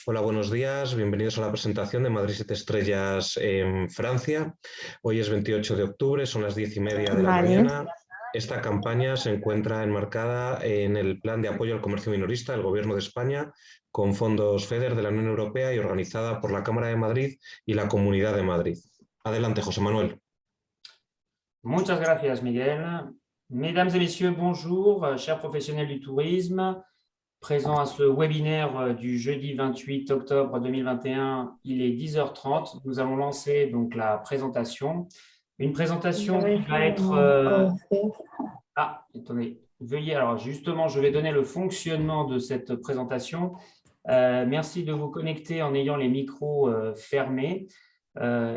Hola, buenos días. Bienvenidos a la presentación de Madrid 7 Estrellas en Francia. Hoy es 28 de octubre, son las 10:30 de la mañana. Esta campaña se encuentra enmarcada en el Plan de Apoyo al Comercio Minorista del Gobierno de España, con fondos FEDER de la Unión Europea y organizada por la Cámara de Madrid y la Comunidad de Madrid. Adelante, José Manuel. Muchas gracias, Miguel. Mesdames et messieurs, bonjour, chers professionnels du tourisme. Présent à ce webinaire du jeudi 28 octobre 2021, il est 10h30. Nous allons lancer donc la présentation. Une présentation qui va être... Ah, attendez, veuillez... Alors justement, je vais donner le fonctionnement de cette présentation. Merci de vous connecter en ayant les micros fermés.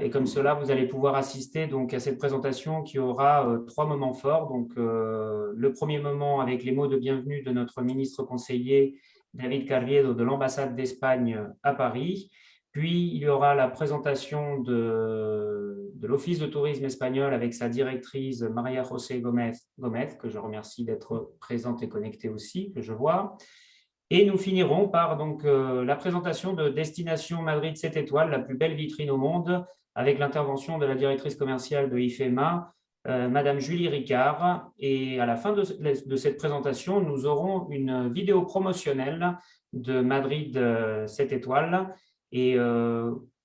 Et comme cela, vous allez pouvoir assister donc à cette présentation qui aura 3 moments forts. Donc, le premier moment avec les mots de bienvenue de notre ministre conseiller David Carriedo de l'ambassade d'Espagne à Paris. Puis, il y aura la présentation de l'Office de tourisme espagnol avec sa directrice María José Gómez, que je remercie d'être présente et connectée aussi, que je vois. Et nous finirons par donc, la présentation de Destination Madrid 7 étoiles, la plus belle vitrine au monde, avec l'intervention de la directrice commerciale de IFEMA, Madame Julie Ricard. Et à la fin de cette présentation, nous aurons une vidéo promotionnelle de Madrid 7 étoiles. Et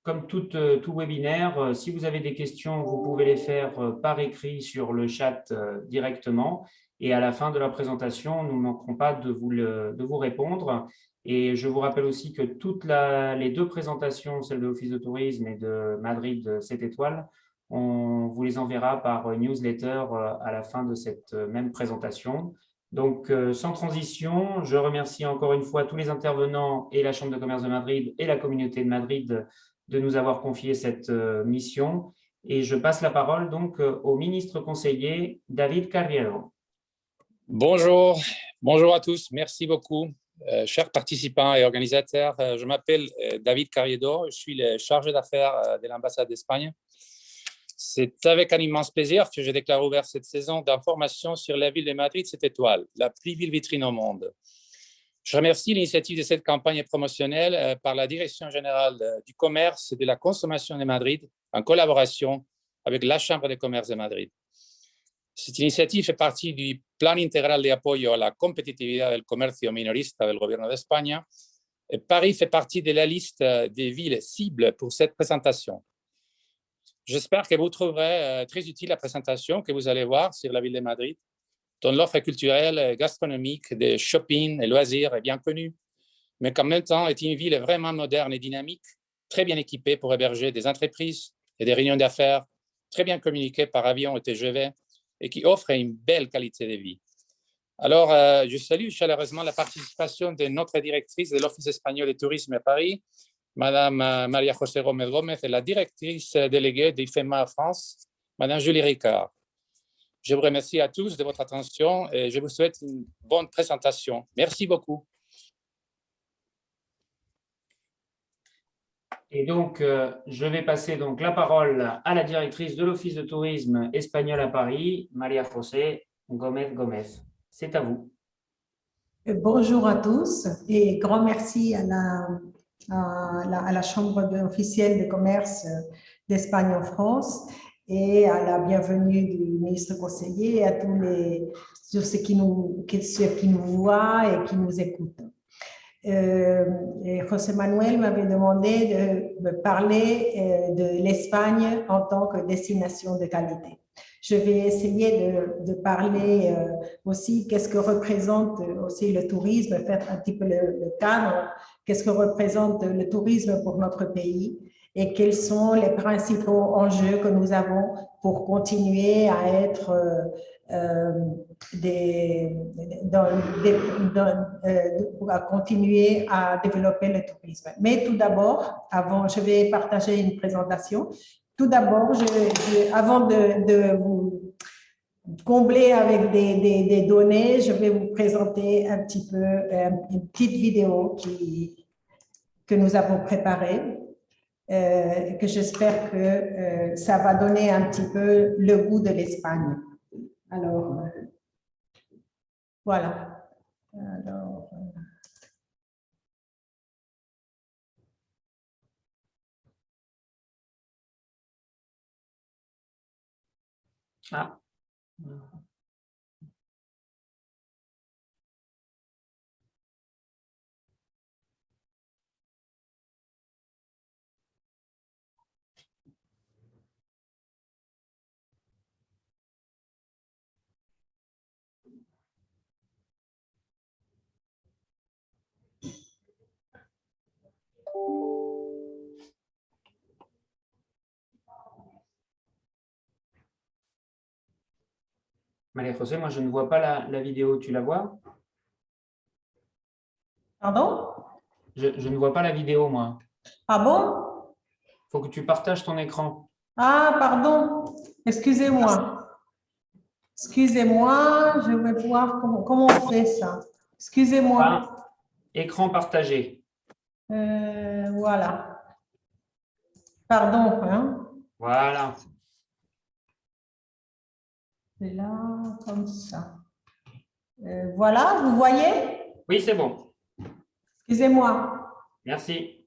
comme tout webinaire, si vous avez des questions, vous pouvez les faire par écrit sur le chat directement. Et à la fin de la présentation, nous ne manquerons pas de vous répondre. Et je vous rappelle aussi que toutes les 2 présentations, celle de l'Office de tourisme et de Madrid 7 étoiles, on vous les enverra par newsletter à la fin de cette même présentation. Donc, sans transition, je remercie encore une fois tous les intervenants et la Chambre de commerce de Madrid et la communauté de Madrid de nous avoir confié cette mission. Et je passe la parole donc au ministre conseiller David Carriedo. Bonjour, bonjour à tous, merci beaucoup. Chers participants et organisateurs, je m'appelle David Carriedo, je suis le chargé d'affaires de l'ambassade d'Espagne. C'est avec un immense plaisir que je déclare ouvert cette saison d'information sur la ville de Madrid 7 étoiles, la plus belle vitrine au monde. Je remercie l'initiative de cette campagne promotionnelle par la Direction générale du commerce et de la consommation de Madrid en collaboration avec la Chambre de commerce de Madrid. Cette initiative fait partie du Plan Integral de Apoyo a la Competitividad del Comercio Minorista del Gobierno de España. Et Paris fait partie de la liste des villes cibles pour cette présentation. J'espère que vous trouverez très utile la présentation que vous allez voir sur la ville de Madrid, dont l'offre culturelle, gastronomique, de shopping et loisirs est bien connue, mais qu'en même temps est une ville vraiment moderne et dynamique, très bien équipée pour héberger des entreprises et des réunions d'affaires, très bien communiquée par avion et TGV, et qui offre une belle qualité de vie. Alors, je salue chaleureusement la participation de notre directrice de l'Office espagnol de tourisme à Paris, Madame María José Gómez Gómez, et la directrice déléguée d'IFEMA France, Madame Julie Ricard. Je vous remercie à tous de votre attention et je vous souhaite une bonne présentation. Merci beaucoup. Et donc, je vais passer donc la parole à la directrice de l'Office de tourisme espagnol à Paris, María José Gómez Gómez. C'est à vous. Bonjour à tous et grand merci à la Chambre officielle de commerce d'Espagne en France et à la bienvenue du ministre conseiller et à tous ceux qui nous voient et qui nous écoutent. José Manuel m'avait demandé de me parler de l'Espagne en tant que destination de qualité. Je vais essayer de parler aussi qu'est-ce que représente aussi le tourisme, faire un petit peu le cadre, qu'est-ce que représente le tourisme pour notre pays et quels sont les principaux enjeux que nous avons pour continuer à être à continuer à développer le tourisme. Mais tout d'abord, je vais partager une présentation. Tout d'abord, avant de vous combler avec des données, je vais vous présenter un petit peu une petite vidéo que nous avons préparée, que j'espère que ça va donner un petit peu le goût de l'Espagne. Alors, voilà. Alors, Ah. María-José, moi je ne vois pas la vidéo, tu la vois? pardon? Je ne vois pas la vidéo, moi. Ah bon? Il faut que tu partages ton écran. Ah, pardon. Excusez-moi. Excusez-moi, je vais voir comment on fait ça. Excusez-moi. Écran partagé. Voilà. Pardon, hein. Voilà. C'est là, comme ça. Voilà, vous voyez? Oui, c'est bon. Excusez-moi. Merci.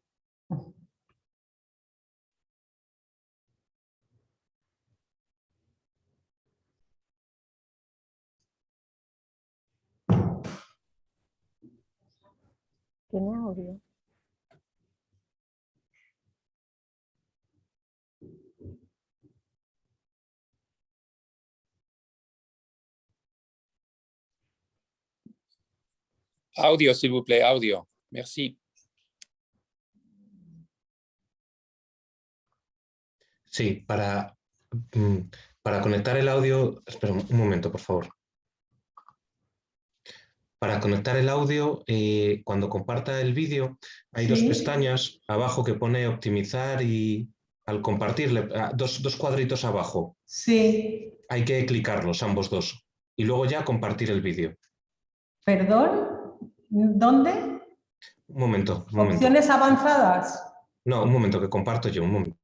Tiene audio. Audio, s'il vous plaît, audio. Merci. Sí, para conectar el audio, espera un momento, por favor. Para conectar el audio, cuando comparta el vídeo, hay dos Sí. pestañas abajo que pone optimizar y al compartirle, dos cuadritos abajo. Sí. Hay que clicarlos, ambos dos, y luego ya compartir el vídeo. ¿Perdón? ¿Dónde? Un momento. Opciones avanzadas. No, un momento, que comparto yo, un momento.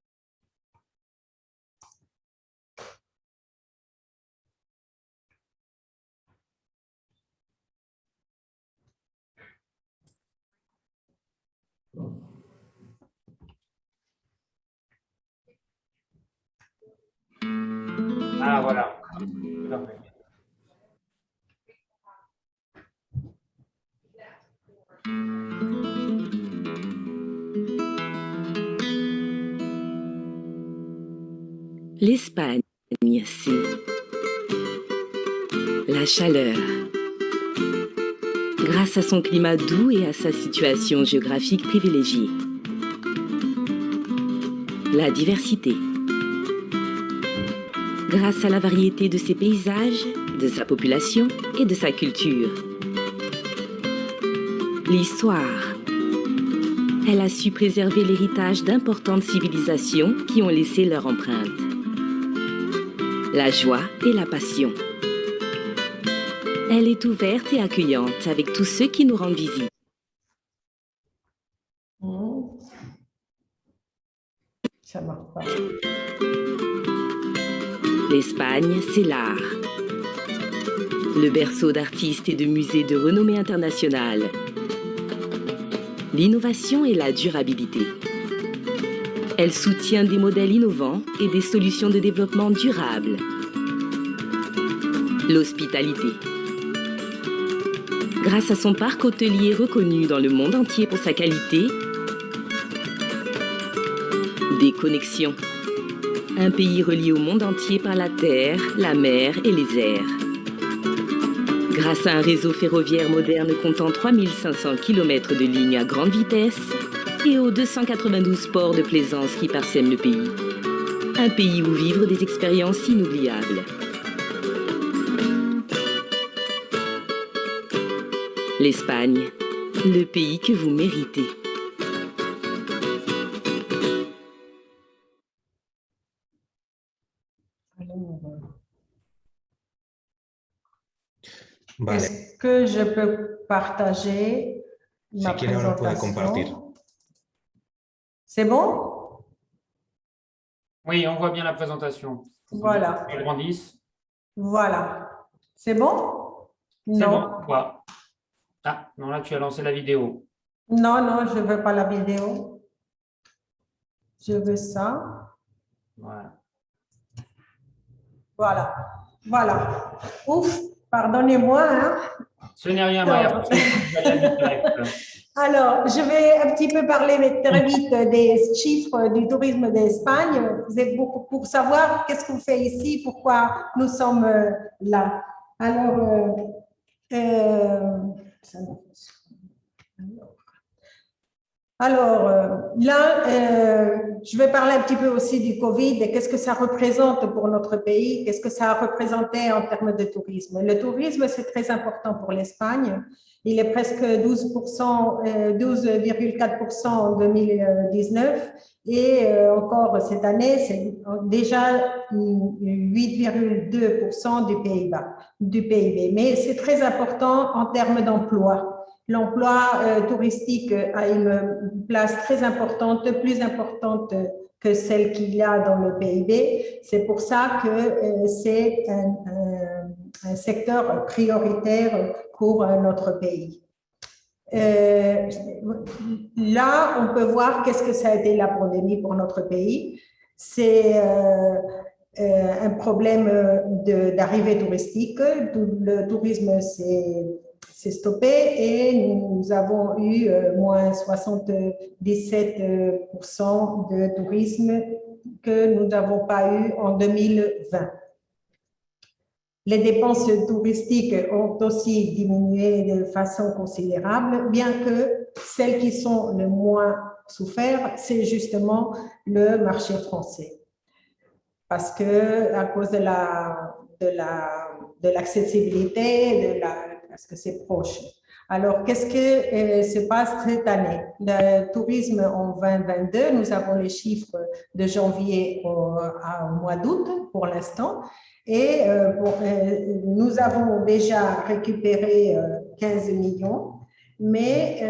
Ah, voilà. Tout à fait. L'Espagne, c'est la chaleur. Grâce à son climat doux et à sa situation géographique privilégiée. La diversité. Grâce à la variété de ses paysages, de sa population et de sa culture. L'histoire. Elle a su préserver l'héritage d'importantes civilisations qui ont laissé leur empreinte. La joie et la passion. Elle est ouverte et accueillante avec tous ceux qui nous rendent visite. Ça marche pas. L'Espagne, c'est l'art. Le berceau d'artistes et de musées de renommée internationale. L'innovation et la durabilité. Elle soutient des modèles innovants et des solutions de développement durable. L'hospitalité. Grâce à son parc hôtelier reconnu dans le monde entier pour sa qualité, des connexions. Un pays relié au monde entier par la terre, la mer et les airs. Grâce à un réseau ferroviaire moderne comptant 3500 km de lignes à grande vitesse et aux 292 ports de plaisance qui parsèment le pays. Un pays où vivre des expériences inoubliables. L'Espagne, le pays que vous méritez. Vale. Est-ce que je peux partager ma Si quiere, ahora puede compartir. présentation? C'est bon? Oui, on voit bien la présentation. Voilà. Je grandisse. Voilà. C'est bon? C'est Non. bon, quoi. Ah, non, là, tu as lancé la vidéo. Non, non, je ne veux pas la vidéo. Je veux ça. Voilà. Voilà. Voilà. Ouf, pardonnez-moi. Hein. Ce n'est rien, Maria. Vous allez aller direct. Alors, je vais un petit peu parler très vite des chiffres du tourisme d'Espagne pour savoir qu'est-ce qu'on fait ici, pourquoi nous sommes là. Alors, je vais parler un petit peu aussi du Covid et qu'est-ce que ça représente pour notre pays, qu'est-ce que ça a représenté en termes de tourisme. Le tourisme, c'est très important pour l'Espagne. Il est presque 12,4% en 2019 et encore cette année, c'est déjà 8,2% du PIB. Mais c'est très important en termes d'emploi. L'emploi touristique a une place très importante, plus importante que celle qu'il y a dans le PIB. C'est pour ça que c'est un secteur prioritaire pour notre pays. Là, on peut voir qu'est-ce que ça a été la pandémie pour notre pays. C'est un problème d'arrivée touristique. Le tourisme s'est stoppé et nous avons eu moins 77% de tourisme que nous n'avons pas eu en 2020. Les dépenses touristiques ont aussi diminué de façon considérable, bien que celles qui sont le moins souffert, c'est justement le marché français. Parce que à cause de l'accessibilité, parce que c'est proche. Alors, qu'est-ce que se passe cette année? Le tourisme en 2022, nous avons les chiffres de janvier au mois d'août pour l'instant. Et nous avons déjà récupéré 15 millions, mais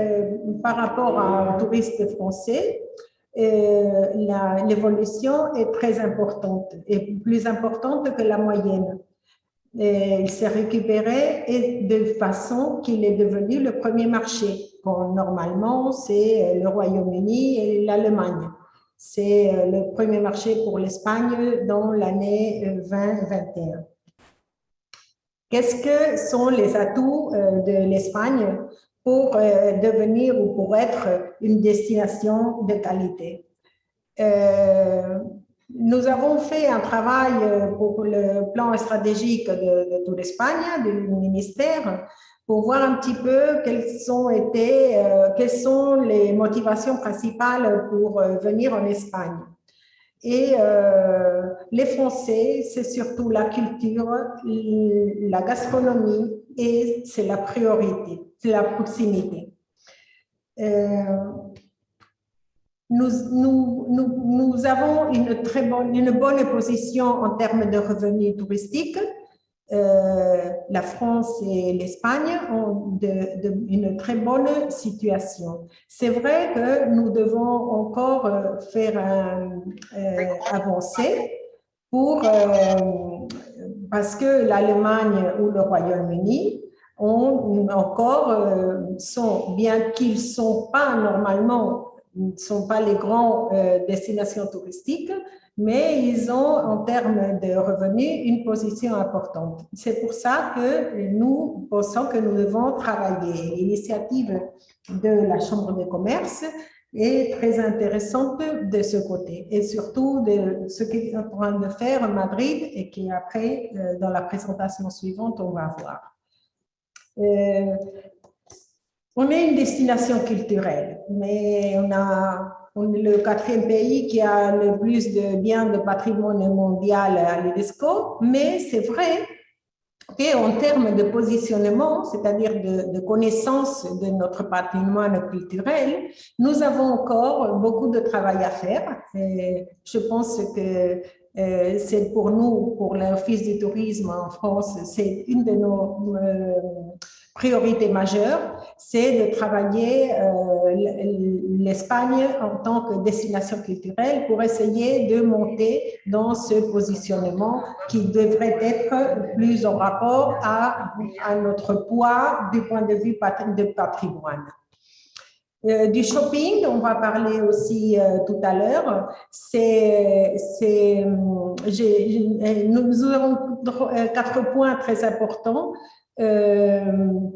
par rapport au touriste français, l'évolution est très importante et plus importante que la moyenne. Il s'est récupéré et de façon qu'il est devenu le premier marché. Bon, normalement, c'est le Royaume-Uni et l'Allemagne. C'est le premier marché pour l'Espagne dans l'année 2021. Qu'est-ce que sont les atouts de l'Espagne pour devenir ou pour être une destination de qualité? Nous avons fait un travail pour le plan stratégique de Tour d'Espagne, du ministère, pour voir un petit peu quelles sont les motivations principales pour venir en Espagne. Et les Français, c'est surtout la culture, la gastronomie et c'est la priorité, c'est la proximité. Nous avons une bonne position en termes de revenus touristiques. La France et l'Espagne ont une très bonne situation. C'est vrai que nous devons encore faire avancer parce que l'Allemagne ou le Royaume-Uni bien qu'ils ne sont pas normalement, ne sont pas les grandes destinations touristiques, mais ils ont, en termes de revenus, une position importante. C'est pour ça que nous pensons que nous devons travailler. L'initiative de la Chambre de commerce est très intéressante de ce côté, et surtout de ce qu'ils sont en train de faire à Madrid et qui après, dans la présentation suivante, on va voir. On est une destination culturelle, mais on est le 4e pays qui a le plus de biens de patrimoine mondial à l'UNESCO, mais c'est vrai qu'en termes de positionnement, c'est-à-dire de connaissance de notre patrimoine culturel, nous avons encore beaucoup de travail à faire. Et je pense que c'est pour nous, pour l'Office du tourisme en France, c'est une de nos priorité majeure, c'est de travailler l'Espagne en tant que destination culturelle pour essayer de monter dans ce positionnement qui devrait être plus en rapport à notre poids du point de vue de patrimoine. Du shopping, on va parler aussi tout à l'heure. Nous avons 4 points très importants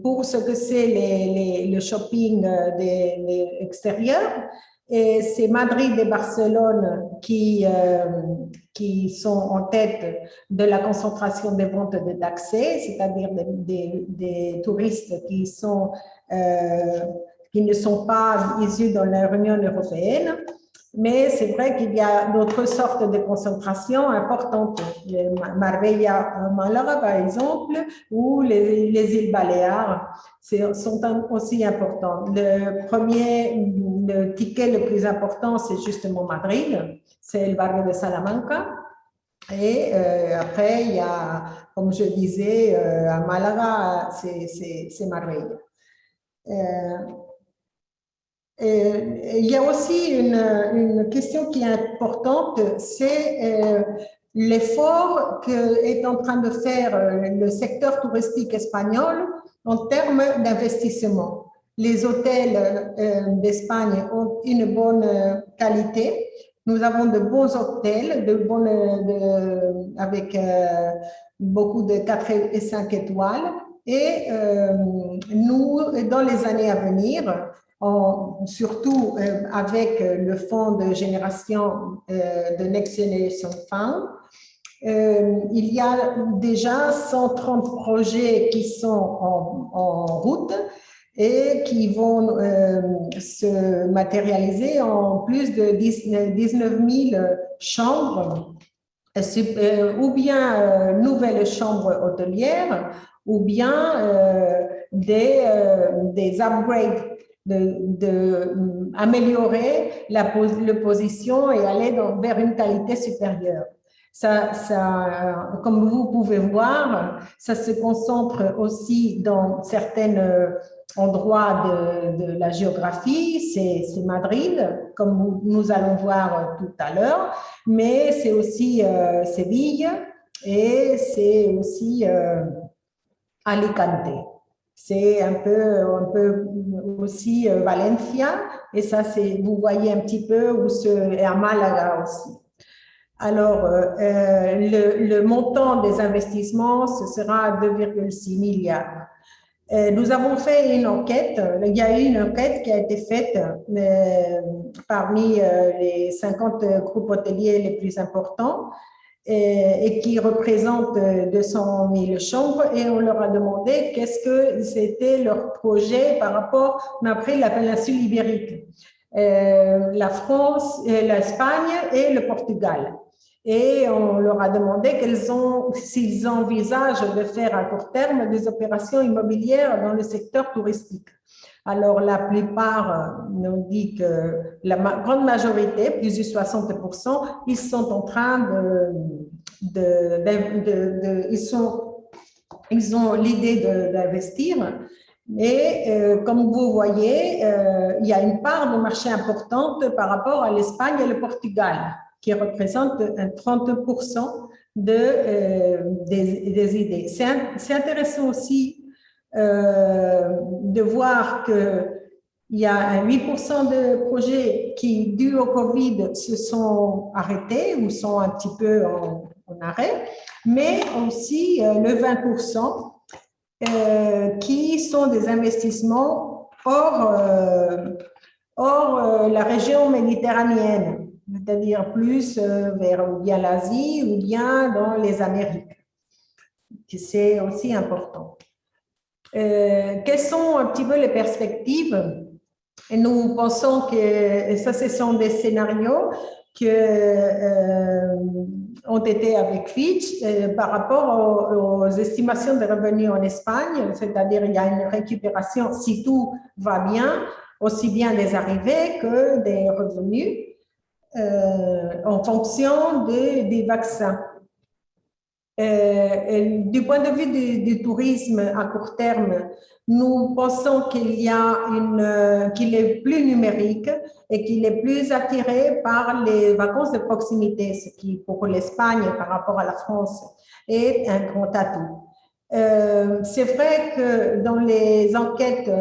pour ce que c'est le shopping extérieur. Et c'est Madrid et Barcelone qui sont en tête de la concentration des ventes d'accès, c'est-à-dire des touristes qui ne sont pas issus de l'Union européenne, mais c'est vrai qu'il y a d'autres sortes de concentration importantes. Marbella, Malaga, par exemple, ou les îles Baléares sont aussi importants. Le ticket le plus important, c'est justement Madrid, c'est le barrio de Salamanca. Et après, il y a, comme je disais, à Malaga, c'est Marbella. Il y a aussi une question qui est importante, c'est l'effort qu'est en train de faire le secteur touristique espagnol en termes d'investissement. Les hôtels d'Espagne ont une bonne qualité. Nous avons de bons hôtels, avec beaucoup de 4 et 5 étoiles. Et nous, dans les années à venir, surtout avec le fonds de génération de Next Generation Fund, il y a déjà 130 projets qui sont en route et qui vont se matérialiser en plus de 19 000 chambres, ou bien nouvelles chambres hôtelières, ou bien des upgrades, d'améliorer la position et aller vers une qualité supérieure. Comme vous pouvez voir, ça se concentre aussi dans certains endroits de la géographie. C'est Madrid, comme nous allons voir tout à l'heure, mais c'est aussi Séville et c'est aussi Alicante. C'est un peu aussi Valencia, et ça, vous voyez un petit peu où c'est à Malaga aussi. Alors, le montant des investissements, ce sera 2,6 milliards. Nous avons fait une enquête. Il y a eu une enquête qui a été faite parmi les 50 groupes hôteliers les plus importants et qui représentent 200 000 chambres, et on leur a demandé qu'est-ce que c'était leur projet par rapport, on a pris la péninsule ibérique, la France, l'Espagne et le Portugal. Et on leur a demandé s'ils envisagent de faire à court terme des opérations immobilières dans le secteur touristique. Alors, la plupart nous disent que la grande majorité, plus de 60%, ils sont en train ils ont l'idée d'investir. Mais comme vous voyez, il y a une part de marché importante par rapport à l'Espagne et le Portugal, qui représentent 30% des idées. C'est intéressant aussi de voir qu'il y a 8% de projets qui, dû au Covid, se sont arrêtés ou sont un petit peu en arrêt, mais aussi le 20% qui sont des investissements hors la région méditerranéenne, c'est-à-dire plus vers ou bien l'Asie ou bien dans les Amériques. C'est aussi important. Quelles sont un petit peu les perspectives? Et nous pensons que ça, ce sont des scénarios qui ont été avec Fitch par rapport aux estimations de revenus en Espagne, c'est-à-dire il y a une récupération, si tout va bien, aussi bien des arrivées que des revenus en fonction des vaccins. Du point de vue du tourisme à court terme, nous pensons qu'il est plus numérique et qu'il est plus attiré par les vacances de proximité, ce qui, pour l'Espagne par rapport à la France, est un grand atout. C'est vrai que dans les enquêtes,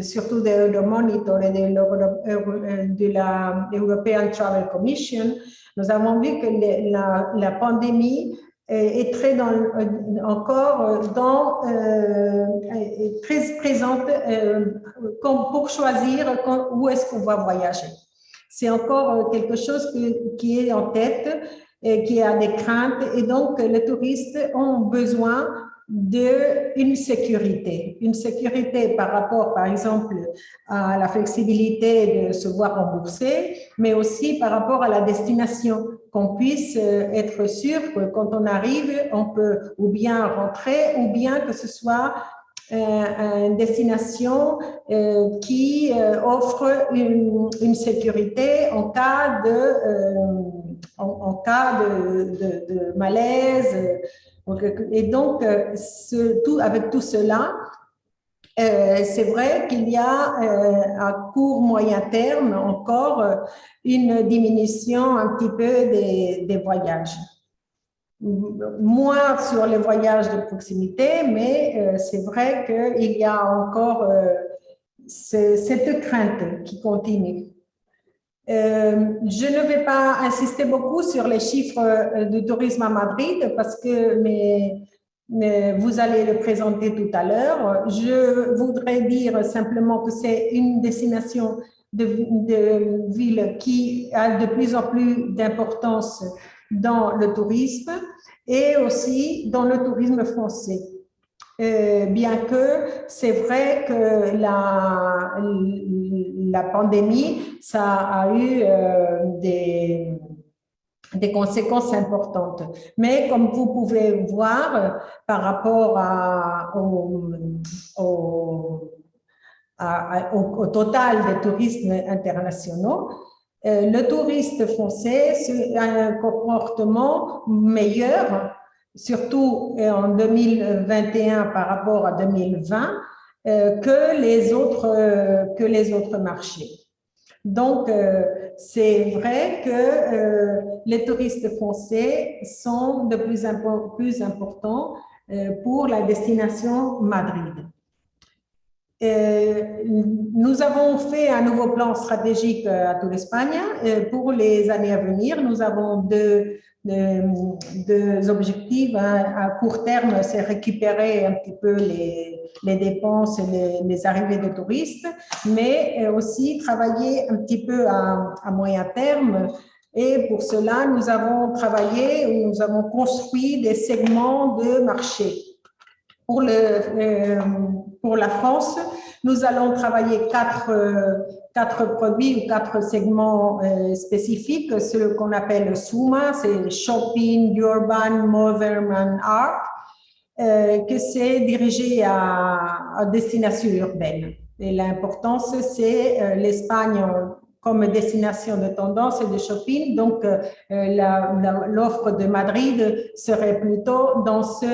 surtout de Monitor et de la European Travel Commission, nous avons vu que la pandémie est très très présente pour choisir où est-ce qu'on va voyager. C'est encore quelque chose qui est en tête, qui a des craintes, et donc les touristes ont besoin d'une sécurité par rapport, par exemple, à la flexibilité de se voir rembourser, mais aussi par rapport à la destination, qu'on puisse être sûr que quand on arrive, on peut ou bien rentrer, ou bien que ce soit une destination qui offre une sécurité en cas de malaise. Et donc, avec tout cela, c'est vrai qu'il y a à court, moyen terme encore une diminution un petit peu des voyages. Moins sur les voyages de proximité, mais c'est vrai qu'il y a encore cette crainte qui continue. Je ne vais pas insister beaucoup sur les chiffres du tourisme à Madrid parce que vous allez le présenter tout à l'heure. Je voudrais dire simplement que c'est une destination de ville qui a de plus en plus d'importance dans le tourisme et aussi dans le tourisme français. Bien que c'est vrai que la pandémie, ça a eu des conséquences importantes. Mais comme vous pouvez voir, par rapport au total des touristes internationaux, le touriste français a un comportement meilleur, surtout en 2021 par rapport à 2020, que les autres marchés. Donc, c'est vrai que les touristes français sont de plus importants pour la destination Madrid. Nous avons fait un nouveau plan stratégique à Tour Espagne pour les années à venir. Nous avons deux objectifs. À court terme, c'est récupérer un petit peu les dépenses et les arrivées de touristes, mais aussi travailler un petit peu à moyen terme. Et pour cela, nous avons construit des segments de marché. Pour la France, nous allons travailler quatre produits ou 4 segments spécifiques, ce qu'on appelle SUMA, c'est Shopping, Urban, Modern and Art, que c'est dirigé à destination urbaine. Et l'importance, c'est l'Espagne comme destination de tendance et de shopping. Donc, l'offre de Madrid serait plutôt dans ce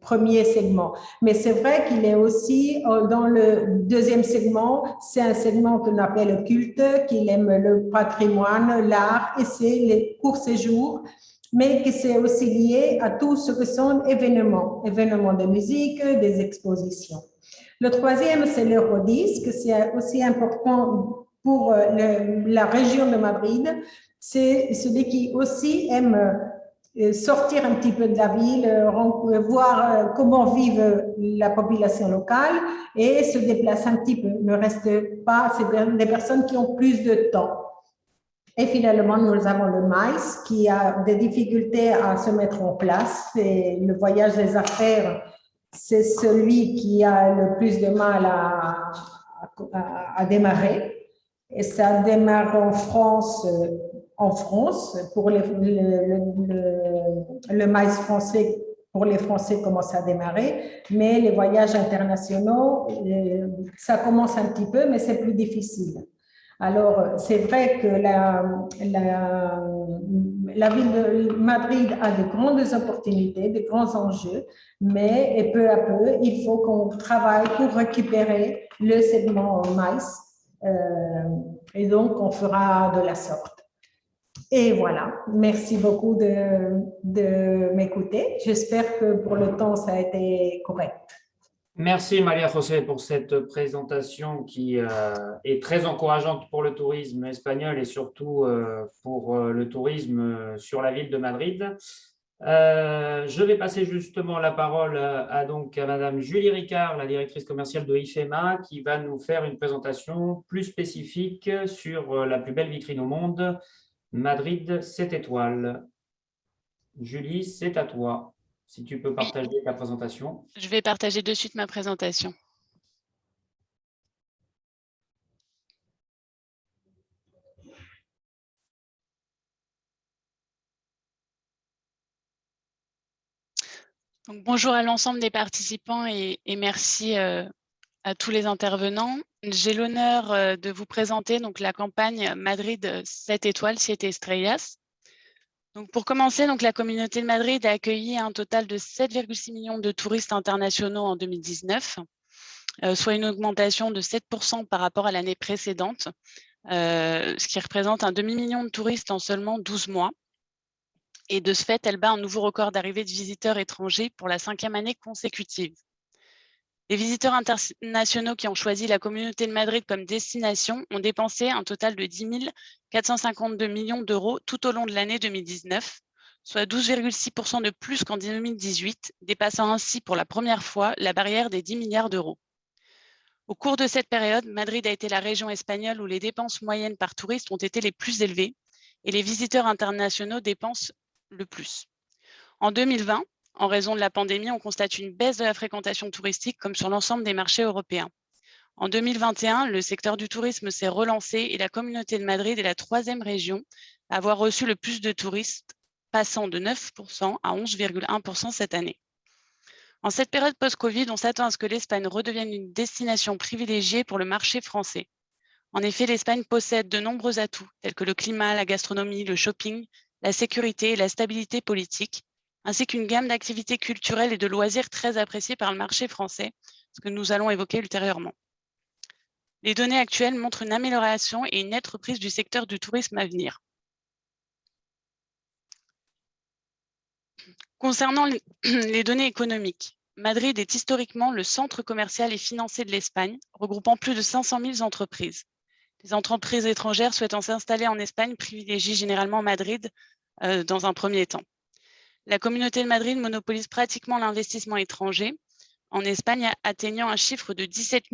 premier segment. Mais c'est vrai qu'il est aussi dans le deuxième segment, c'est un segment qu'on appelle le culte, qu'il aime le patrimoine, l'art, et c'est les courts séjours, mais que c'est aussi lié à tout ce que sont événements de musique, des expositions. Le troisième, c'est l'Eurodisque, c'est aussi important pour la région de Madrid. C'est celui qui aussi aime sortir un petit peu de la ville, voir comment vive la population locale et se déplacer un petit peu. Ne reste pas, c'est des personnes qui ont plus de temps. Et finalement, nous avons le MICE qui a des difficultés à se mettre en place. Et le voyage des affaires, c'est celui qui a le plus de mal à démarrer. Et ça démarre en France pour le MICE français, pour les Français commence à démarrer, mais les voyages internationaux, ça commence un petit peu, mais c'est plus difficile. Alors, c'est vrai que la ville de Madrid a de grandes opportunités, de grands enjeux, mais peu à peu, il faut qu'on travaille pour récupérer le segment maïs. Et donc, on fera de la sorte. Et voilà, merci beaucoup de m'écouter. J'espère que pour le temps, ça a été correct. Merci Maria José pour cette présentation qui est très encourageante pour le tourisme espagnol et surtout pour le tourisme sur la ville de Madrid. Je vais passer justement la parole à Madame Julie Ricard, la directrice commerciale de IFEMA, qui va nous faire une présentation plus spécifique sur la plus belle vitrine au monde, Madrid 7 étoiles. Julie, c'est à toi. Si tu peux partager ta présentation. Je vais partager de suite ma présentation. Donc, bonjour à l'ensemble des participants et merci à tous les intervenants. J'ai l'honneur de vous présenter donc, la campagne Madrid 7 étoiles, 7 estrellas. Donc, pour commencer, donc, la communauté de Madrid a accueilli un total de 7,6 millions de touristes internationaux en 2019, soit une augmentation de 7% par rapport à l'année précédente, ce qui représente un demi-million de touristes en seulement 12 mois. Et de ce fait, elle bat un nouveau record d'arrivée de visiteurs étrangers pour la 5e année consécutive. Les visiteurs internationaux qui ont choisi la communauté de Madrid comme destination ont dépensé un total de 10 452 millions d'euros tout au long de l'année 2019, soit 12,6% de plus qu'en 2018, dépassant ainsi pour la première fois la barrière des 10 milliards d'euros. Au cours de cette période, Madrid a été la région espagnole où les dépenses moyennes par touriste ont été les plus élevées et les visiteurs internationaux dépensent le plus. En 2020, en raison de la pandémie, on constate une baisse de la fréquentation touristique comme sur l'ensemble des marchés européens. En 2021, le secteur du tourisme s'est relancé et la communauté de Madrid est la 3e région à avoir reçu le plus de touristes, passant de 9% à 11,1% cette année. En cette période post-Covid, on s'attend à ce que l'Espagne redevienne une destination privilégiée pour le marché français. En effet, l'Espagne possède de nombreux atouts, tels que le climat, la gastronomie, le shopping, la sécurité et la stabilité politique, ainsi qu'une gamme d'activités culturelles et de loisirs très appréciées par le marché français, ce que nous allons évoquer ultérieurement. Les données actuelles montrent une amélioration et une nette reprise du secteur du tourisme à venir. Concernant les données économiques, Madrid est historiquement le centre commercial et financier de l'Espagne, regroupant plus de 500 000 entreprises. Les entreprises étrangères souhaitant s'installer en Espagne privilégient généralement Madrid dans un premier temps. La communauté de Madrid monopolise pratiquement l'investissement étranger, en Espagne atteignant un chiffre de 17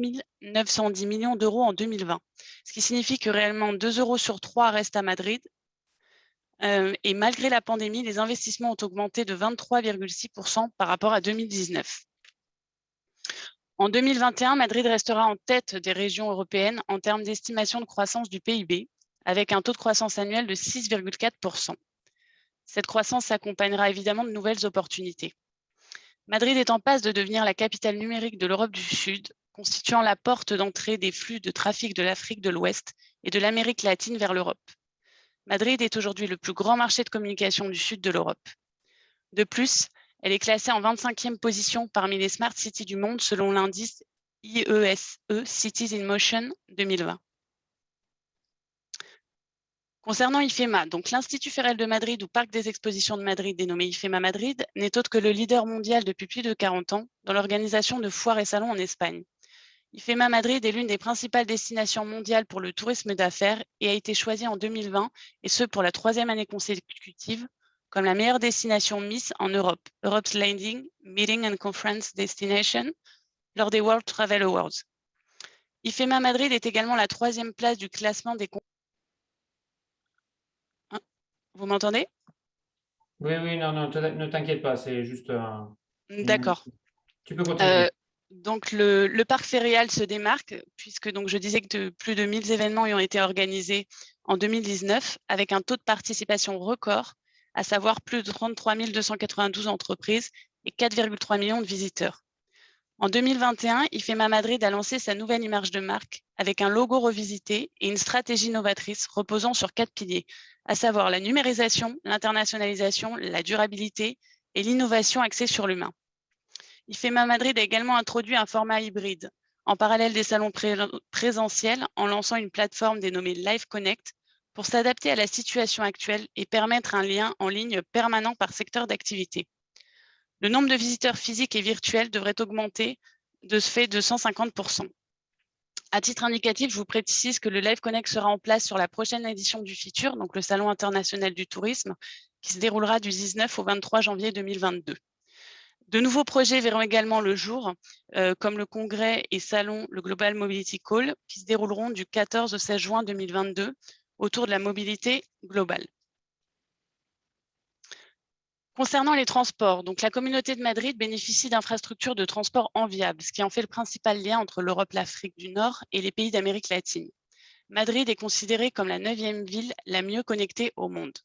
910 millions d'euros en 2020, ce qui signifie que réellement 2 euros sur 3 restent à Madrid. Et malgré la pandémie, les investissements ont augmenté de 23,6% par rapport à 2019. En 2021, Madrid restera en tête des régions européennes en termes d'estimation de croissance du PIB, avec un taux de croissance annuel de 6,4%. Cette croissance s'accompagnera évidemment de nouvelles opportunités. Madrid est en passe de devenir la capitale numérique de l'Europe du Sud, constituant la porte d'entrée des flux de trafic de l'Afrique de l'Ouest et de l'Amérique latine vers l'Europe. Madrid est aujourd'hui le plus grand marché de communication du sud de l'Europe. De plus, elle est classée en 25e position parmi les Smart Cities du monde selon l'indice IESE Cities in Motion 2020. Concernant IFEMA, donc l'Institut Ferrel de Madrid ou Parc des Expositions de Madrid, dénommé IFEMA Madrid, n'est autre que le leader mondial depuis plus de 40 ans dans l'organisation de foires et salons en Espagne. IFEMA Madrid est l'une des principales destinations mondiales pour le tourisme d'affaires et a été choisie en 2020, et ce pour la 3e année consécutive, comme la meilleure destination Miss en Europe, Europe's Leading Meeting and Conference Destination, lors des World Travel Awards. IFEMA Madrid est également la 3e place du classement des... Vous m'entendez? Oui, non, ne t'inquiète pas, c'est juste un... D'accord. Tu peux continuer. Donc, le parc férial se démarque, puisque donc, je disais que plus de 1000 événements y ont été organisés en 2019, avec un taux de participation record, à savoir plus de 33 292 entreprises et 4,3 millions de visiteurs. En 2021, IFEMA Madrid a lancé sa nouvelle image de marque avec un logo revisité et une stratégie novatrice reposant sur 4 piliers, à savoir la numérisation, l'internationalisation, la durabilité et l'innovation axée sur l'humain. IFEMA Madrid a également introduit un format hybride, en parallèle des salons présentiels, en lançant une plateforme dénommée Live Connect pour s'adapter à la situation actuelle et permettre un lien en ligne permanent par secteur d'activité. Le nombre de visiteurs physiques et virtuels devrait augmenter de ce fait de 150%. À titre indicatif, je vous précise que le Live Connect sera en place sur la prochaine édition du FITUR, donc le Salon international du tourisme, qui se déroulera du 19 au 23 janvier 2022. De nouveaux projets verront également le jour, comme le congrès et salon, le Global Mobility Call, qui se dérouleront du 14 au 16 juin 2022 autour de la mobilité globale. Concernant les transports, donc la communauté de Madrid bénéficie d'infrastructures de transport enviables, ce qui en fait le principal lien entre l'Europe, l'Afrique du Nord et les pays d'Amérique latine. Madrid est considérée comme la 9e ville la mieux connectée au monde.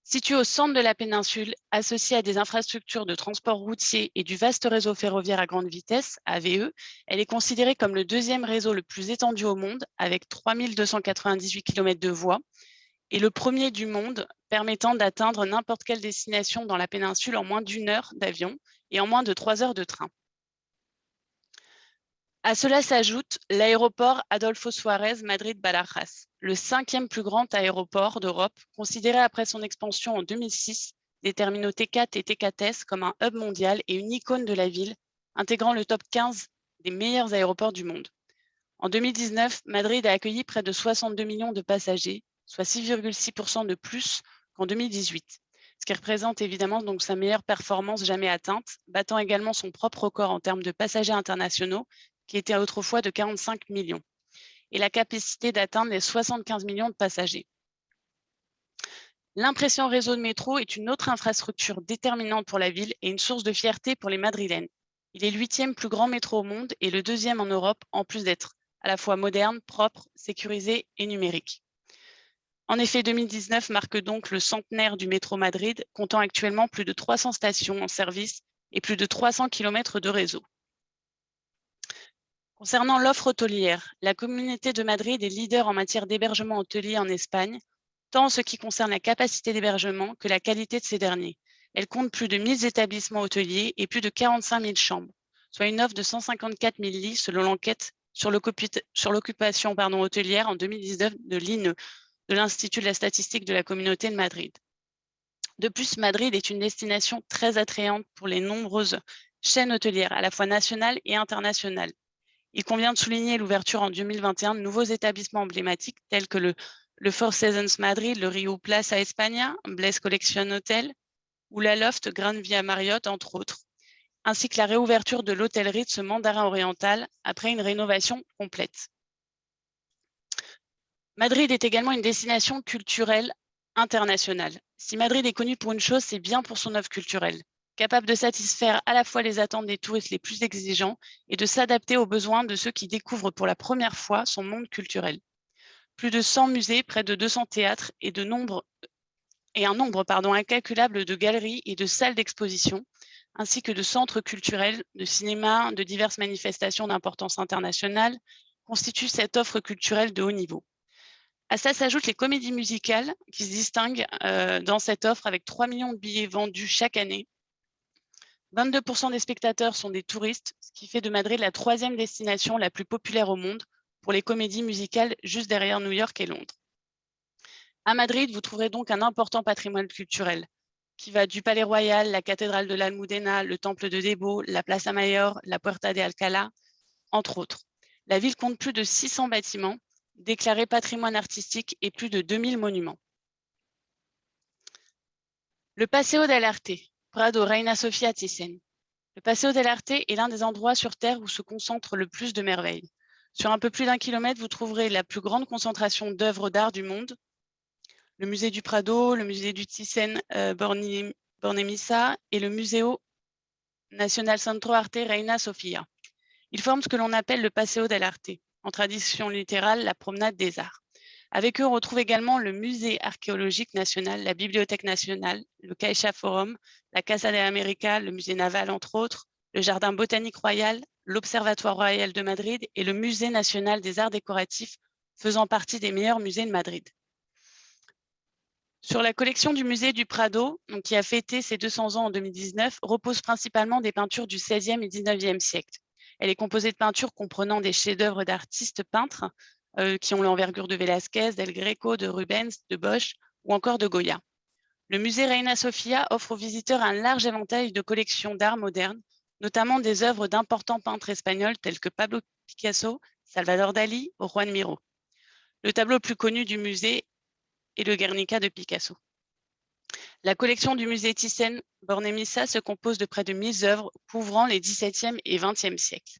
Située au centre de la péninsule, associée à des infrastructures de transport routier et du vaste réseau ferroviaire à grande vitesse, AVE, elle est considérée comme le 2e réseau le plus étendu au monde, avec 3298 km de voies, et le premier du monde permettant d'atteindre n'importe quelle destination dans la péninsule en moins d'1 heure d'avion et en moins de 3 heures de train. À cela s'ajoute l'aéroport Adolfo Suárez Madrid-Barajas, le 5e plus grand aéroport d'Europe, considéré après son expansion en 2006 des terminaux T4 et T4S comme un hub mondial et une icône de la ville, intégrant le top 15 des meilleurs aéroports du monde. En 2019, Madrid a accueilli près de 62 millions de passagers, soit 6,6% de plus qu'en 2018, ce qui représente évidemment donc sa meilleure performance jamais atteinte, battant également son propre record en termes de passagers internationaux, qui était autrefois de 45 millions, et la capacité d'atteindre les 75 millions de passagers. L'impression réseau de métro est une autre infrastructure déterminante pour la ville et une source de fierté pour les Madrilènes. Il est le 8e plus grand métro au monde et le 2e en Europe, en plus d'être à la fois moderne, propre, sécurisé et numérique. En effet, 2019 marque donc le centenaire du métro Madrid, comptant actuellement plus de 300 stations en service et plus de 300 km de réseau. Concernant l'offre hôtelière, la communauté de Madrid est leader en matière d'hébergement hôtelier en Espagne, tant en ce qui concerne la capacité d'hébergement que la qualité de ces derniers. Elle compte plus de 1000 établissements hôteliers et plus de 45 000 chambres, soit une offre de 154 000 lits selon l'enquête sur l'occupation hôtelière en 2019 de l'INE, de l'Institut de la statistique de la communauté de Madrid. De plus, Madrid est une destination très attrayante pour les nombreuses chaînes hôtelières, à la fois nationales et internationales. Il convient de souligner l'ouverture en 2021 de nouveaux établissements emblématiques tels que le Four Seasons Madrid, le Rio Plaza España, Blest Collection Hotel ou la Loft Grand Via Marriott, entre autres, ainsi que la réouverture de l'hôtel Ritz Mandarin Oriental après une rénovation complète. Madrid est également une destination culturelle internationale. Si Madrid est connue pour une chose, c'est bien pour son offre culturelle, capable de satisfaire à la fois les attentes des touristes les plus exigeants et de s'adapter aux besoins de ceux qui découvrent pour la première fois son monde culturel. Plus de 100 musées, près de 200 théâtres et un nombre incalculable de galeries et de salles d'exposition, ainsi que de centres culturels, de cinéma, de diverses manifestations d'importance internationale, constituent cette offre culturelle de haut niveau. À ça s'ajoutent les comédies musicales qui se distinguent dans cette offre avec 3 millions de billets vendus chaque année. 22% des spectateurs sont des touristes, ce qui fait de Madrid la 3e destination la plus populaire au monde pour les comédies musicales, juste derrière New York et Londres. À Madrid, vous trouverez donc un important patrimoine culturel qui va du Palais Royal, la cathédrale de l'Almudena, le temple de Debo, la Plaza Mayor, la Puerta de Alcalá, entre autres. La ville compte plus de 600 bâtiments déclarés patrimoine artistique et plus de 2000 monuments. Le Paseo del Arte, Prado Reina Sofía Thyssen. Le Paseo del Arte est l'un des endroits sur Terre où se concentre le plus de merveilles. Sur un peu plus d'1 kilomètre, vous trouverez la plus grande concentration d'œuvres d'art du monde, le musée du Prado, le musée du Thyssen Bornemisza et le Museo Nacional Centro Arte Reina Sofía. Ils forment ce que l'on appelle le Paseo del Arte, en traduction littérale, la promenade des arts. Avec eux, on retrouve également le Musée archéologique national, la Bibliothèque nationale, le Caixa Forum, la Casa de América, le Musée naval, entre autres, le Jardin botanique royal, l'Observatoire royal de Madrid et le Musée national des arts décoratifs, faisant partie des meilleurs musées de Madrid. Sur la collection du musée du Prado, qui a fêté ses 200 ans en 2019, reposent principalement des peintures du XVIe et XIXe siècle. Elle est composée de peintures comprenant des chefs-d'œuvre d'artistes peintres qui ont l'envergure de Velázquez, d'El Greco, de Rubens, de Bosch ou encore de Goya. Le musée Reina Sofía offre aux visiteurs un large éventail de collections d'art moderne, notamment des œuvres d'importants peintres espagnols tels que Pablo Picasso, Salvador Dalí ou Juan Miró. Le tableau le plus connu du musée est le Guernica de Picasso. La collection du musée Thyssen-Bornemisza se compose de près de 1000 œuvres couvrant les XVIIe et XXe siècles.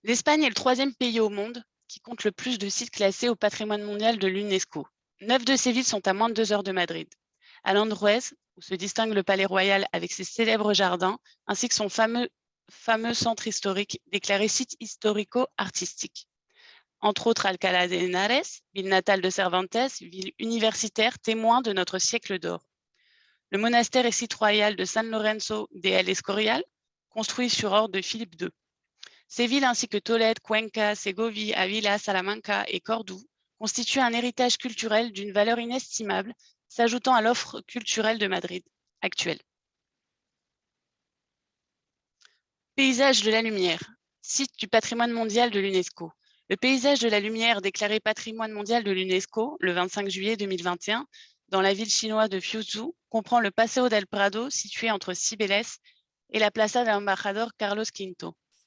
L'Espagne est le 3e pays au monde qui compte le plus de sites classés au patrimoine mondial de l'UNESCO. 9 de ces villes sont à moins de 2 heures de Madrid. Alandjuez, où se distingue le Palais Royal avec ses célèbres jardins, ainsi que son fameux centre historique déclaré site historico-artistique. Entre autres Alcalá de Henares, ville natale de Cervantes, ville universitaire témoin de notre siècle d'or. Le monastère et site royal de San Lorenzo de El Escorial, construit sur ordre de Philippe II. Ces villes ainsi que Tolède, Cuenca, Ségovie, Ávila, Salamanca et Cordoue constituent un héritage culturel d'une valeur inestimable, s'ajoutant à l'offre culturelle de Madrid actuelle. Paysage de la lumière, site du patrimoine mondial de l'UNESCO. Le paysage de la lumière déclaré patrimoine mondial de l'UNESCO le 25 juillet 2021 dans la ville chinoise de Fuzhou comprend le Paseo del Prado situé entre Cibeles et la Plaza del Embajador Carlos V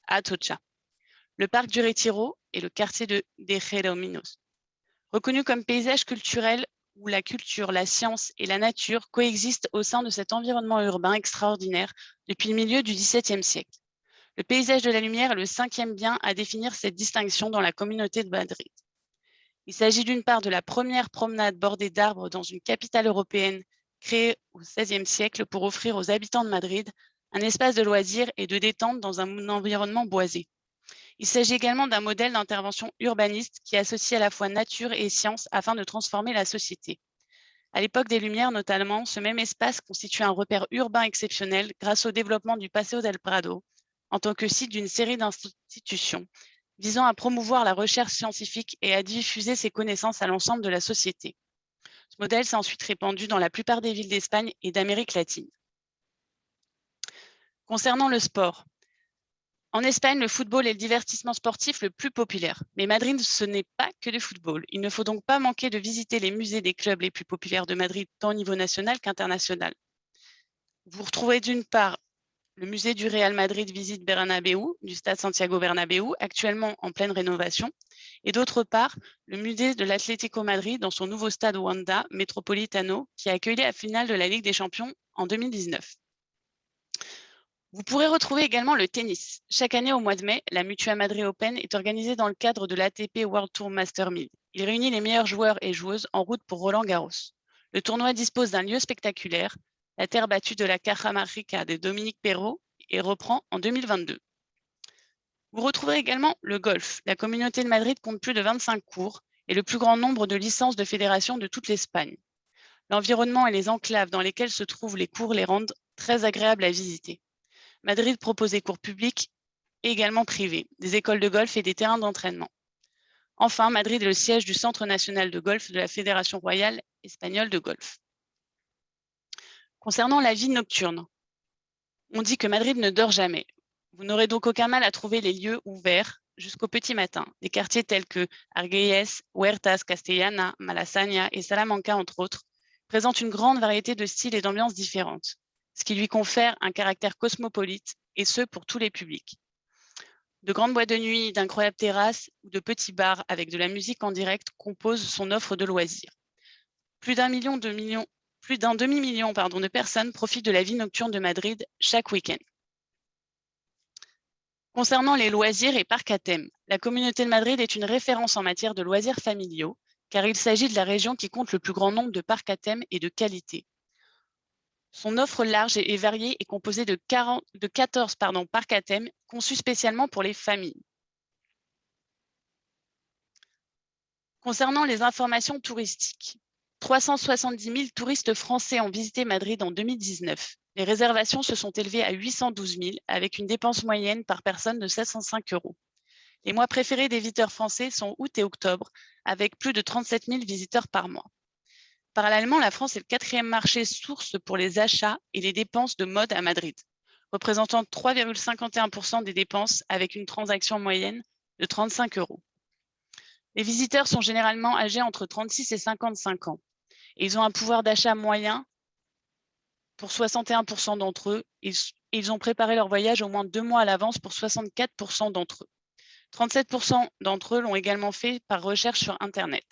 à Atocha, le parc du Retiro et le quartier de Jerónimos. Reconnu comme paysage culturel où la culture, la science et la nature coexistent au sein de cet environnement urbain extraordinaire depuis le milieu du XVIIe siècle. Le paysage de la lumière est le 5e bien à définir cette distinction dans la communauté de Madrid. Il s'agit d'une part de la première promenade bordée d'arbres dans une capitale européenne créée au XVIe siècle pour offrir aux habitants de Madrid un espace de loisirs et de détente dans un environnement boisé. Il s'agit également d'un modèle d'intervention urbaniste qui associe à la fois nature et science afin de transformer la société. À l'époque des Lumières notamment, ce même espace constitue un repère urbain exceptionnel grâce au développement du Paseo del Prado, en tant que site d'une série d'institutions visant à promouvoir la recherche scientifique et à diffuser ses connaissances à l'ensemble de la société. Ce modèle s'est ensuite répandu dans la plupart des villes d'Espagne et d'Amérique latine. Concernant le sport, en Espagne, le football est le divertissement sportif le plus populaire. Mais Madrid, ce n'est pas que le football. Il ne faut donc pas manquer de visiter les musées des clubs les plus populaires de Madrid, tant au niveau national qu'international. Vous retrouverez d'une part le musée du Real Madrid visite Bernabéu, du stade Santiago Bernabéu, actuellement en pleine rénovation, et d'autre part, le musée de l'Atlético Madrid dans son nouveau stade Wanda Metropolitano, qui a accueilli la finale de la Ligue des Champions en 2019. Vous pourrez retrouver également le tennis. Chaque année au mois de mai, la Mutua Madrid Open est organisée dans le cadre de l'ATP World Tour Master 1000. Il réunit les meilleurs joueurs et joueuses en route pour Roland-Garros. Le tournoi dispose d'un lieu spectaculaire, la terre battue de la Cajamarca de Dominique Perrault, et reprend en 2022. Vous retrouverez également le golf. La communauté de Madrid compte plus de 25 cours et le plus grand nombre de licences de fédération de toute l'Espagne. L'environnement et les enclaves dans lesquelles se trouvent les cours les rendent très agréables à visiter. Madrid propose des cours publics et également privés, des écoles de golf et des terrains d'entraînement. Enfin, Madrid est le siège du Centre national de golf de la Fédération royale espagnole de golf. Concernant la vie nocturne, on dit que Madrid ne dort jamais. Vous n'aurez donc aucun mal à trouver les lieux ouverts jusqu'au petit matin. Des quartiers tels que Argüelles, Huertas, Castellana, Malasaña et Salamanca, entre autres, présentent une grande variété de styles et d'ambiances différentes, ce qui lui confère un caractère cosmopolite, et ce pour tous les publics. De grandes boîtes de nuit, d'incroyables terrasses ou de petits bars avec de la musique en direct composent son offre de loisirs. Plus d'un demi-million de personnes profitent de la vie nocturne de Madrid chaque week-end. Concernant les loisirs et parcs à thème, la communauté de Madrid est une référence en matière de loisirs familiaux, car il s'agit de la région qui compte le plus grand nombre de parcs à thème et de qualité. Son offre large et variée est composée de 14 parcs à thème conçus spécialement pour les familles. Concernant les informations touristiques, 370 000 touristes français ont visité Madrid en 2019. Les réservations se sont élevées à 812 000 avec une dépense moyenne par personne de 705 €. Les mois préférés des visiteurs français sont août et octobre, avec plus de 37 000 visiteurs par mois. Parallèlement, la France est le 4e marché source pour les achats et les dépenses de mode à Madrid, représentant 3,51% des dépenses avec une transaction moyenne de 35 €. Les visiteurs sont généralement âgés entre 36 et 55 ans. Et ils ont un pouvoir d'achat moyen pour 61% d'entre eux. Ils ont préparé leur voyage au moins 2 mois à l'avance pour 64% d'entre eux. 37% d'entre eux l'ont également fait par recherche sur Internet.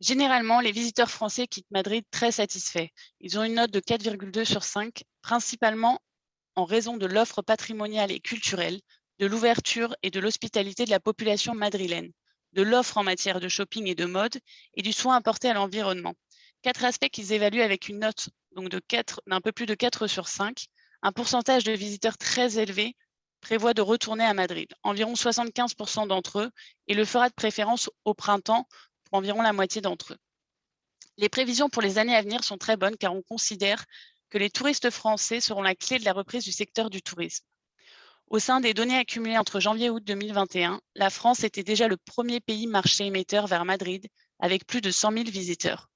Généralement, les visiteurs français quittent Madrid très satisfaits. Ils ont une note de 4,2 sur 5, principalement en raison de l'offre patrimoniale et culturelle, de l'ouverture et de l'hospitalité de la population madrilène, de l'offre en matière de shopping et de mode, et du soin apporté à l'environnement. 4 aspects qu'ils évaluent avec une note donc d'un peu plus de 4 sur 5. Un pourcentage de visiteurs très élevé prévoit de retourner à Madrid, environ 75% d'entre eux, et le fera de préférence au printemps pour environ la moitié d'entre eux. Les prévisions pour les années à venir sont très bonnes car on considère que les touristes français seront la clé de la reprise du secteur du tourisme. Au sein des données accumulées entre janvier et août 2021, la France était déjà le premier pays marché émetteur vers Madrid, avec plus de 100 000 visiteurs.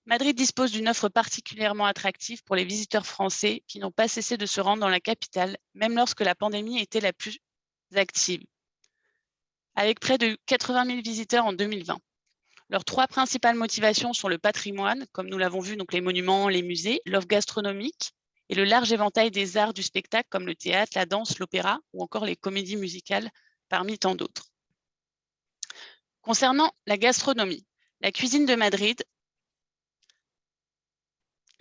Madrid dispose d'une offre particulièrement attractive pour les visiteurs français qui n'ont pas cessé de se rendre dans la capitale, même lorsque la pandémie était la plus active, avec près de 80 000 visiteurs en 2020. Leurs 3 principales motivations sont le patrimoine, comme nous l'avons vu, donc les monuments, les musées, l'offre gastronomique et le large éventail des arts du spectacle comme le théâtre, la danse, l'opéra ou encore les comédies musicales, parmi tant d'autres. Concernant la gastronomie, la cuisine de Madrid,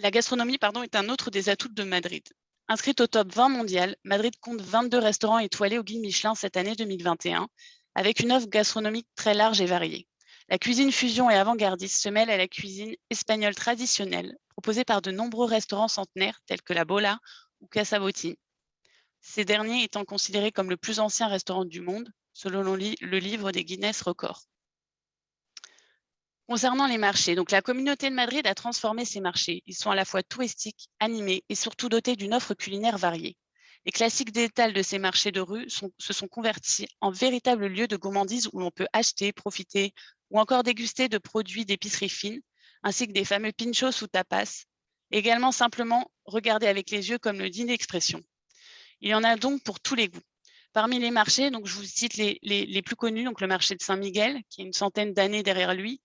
la gastronomie est un autre des atouts de Madrid. Inscrite au top 20 mondial, Madrid compte 22 restaurants étoilés au guide Michelin cette année 2021, avec une offre gastronomique très large et variée. La cuisine fusion et avant-gardiste se mêle à la cuisine espagnole traditionnelle, proposée par de nombreux restaurants centenaires tels que la Bola ou Casa Botín. Ces derniers étant considérés comme le plus ancien restaurant du monde, selon le livre des Guinness Records. Concernant les marchés, donc la communauté de Madrid a transformé ses marchés. Ils sont à la fois touristiques, animés et surtout dotés d'une offre culinaire variée. Les classiques d'étal de ces marchés de rue se sont convertis en véritables lieux de gourmandise où l'on peut acheter, profiter ou encore déguster de produits d'épicerie fine, ainsi que des fameux pinchos ou tapas, et également simplement regarder avec les yeux comme le dit l'expression. Il y en a donc pour tous les goûts. Parmi les marchés, donc je vous cite les plus connus, donc le marché de Saint-Miguel, qui a une centaine d'années derrière lui,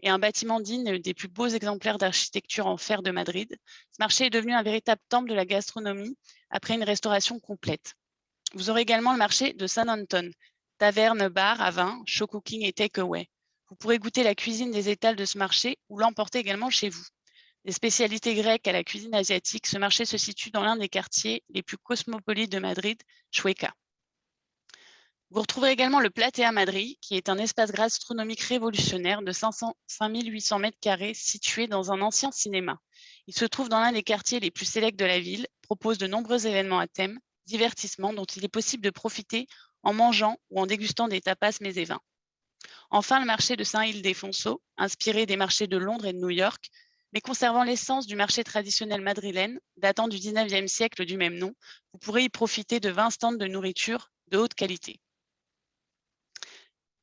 et un bâtiment digne des plus beaux exemplaires d'architecture en fer de Madrid. Ce marché est devenu un véritable temple de la gastronomie après une restauration complète. Vous aurez également le marché de San Antón, taverne, bar à vin, show cooking et takeaway. Vous pourrez goûter la cuisine des étals de ce marché ou l'emporter également chez vous. Des spécialités grecques à la cuisine asiatique, ce marché se situe dans l'un des quartiers les plus cosmopolites de Madrid, Chueca. Vous retrouverez également le Platea Madrid, qui est un espace gastronomique révolutionnaire de 5 800 m² situé dans un ancien cinéma. Il se trouve dans l'un des quartiers les plus sélects de la ville, propose de nombreux événements à thème, divertissements dont il est possible de profiter en mangeant ou en dégustant des tapas mets et vins. Enfin, le marché de Saint-Ildefonso, inspiré des marchés de Londres et de New York, mais conservant l'essence du marché traditionnel madrilène, datant du 19e siècle du même nom, vous pourrez y profiter de 20 stands de nourriture de haute qualité.